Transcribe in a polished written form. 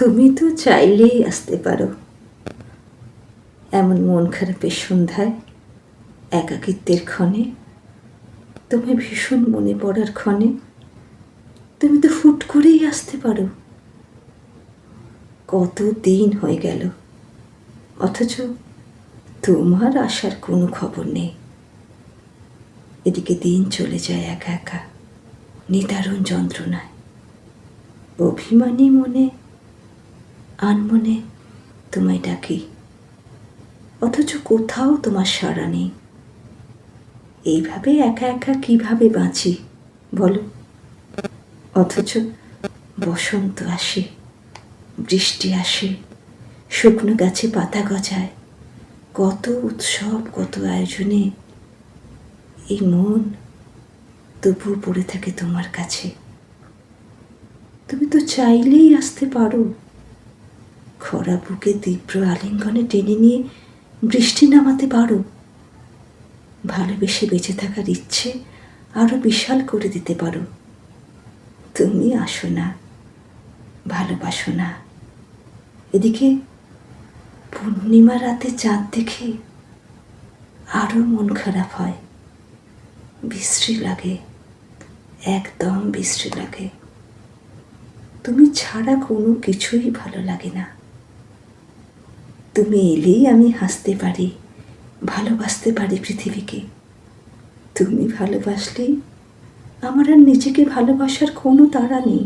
তুমি তো চাইলেই আসতে পারো এমন মন খারাপের সন্ধ্যায়, একাকিত্বের ক্ষণে, তোমায় ভীষণ মনে পড়ার ক্ষণে তুমি তো হুট করেই আসতে পারো। কত দিন হয়ে গেল, অথচ তোমার আসার কোনো খবর নেই। এদিকে দিন চলে যায় একা একা, নিদারুণ যন্ত্রণায়। অভিমানী মনে আনমনে তোমায় ডাকি, অথচ কোথাও তোমার সাড়া নেই। এইভাবে একা একা কিভাবে বাঁচি বলো? অথচ বসন্ত আসে, বৃষ্টি আসে, শুকনো গাছে পাতা গজায়, কত উৎসব, কত আয়োজনে এই মন তবুও পড়ে থাকে তোমার কাছে। তুমি তো চাইলেই আসতে পারো, খরা বুকে তীব্র আলিঙ্গনে টেনে নিয়ে বৃষ্টি নামাতে পারো। ভালোবেসে বেঁচে থাকার ইচ্ছে আরো বিশাল করে দিতে পারো। তুমি আসো না, ভালোবাসো না। এদিকে পূর্ণিমা রাতে চাঁদ দেখে আরো মন খারাপ হয়, বিশ্রী লাগে, একদম বিশ্রী লাগে। তুমি ছাড়া কোনো কিছুই ভালো লাগে না। তুমি এলেই আমি হাসতে পারি, ভালোবাসতে পারি পৃথিবীকে। তুমি ভালোবাসলেই আমার আর নিজেকে ভালোবাসার কোনো তাড়া নেই।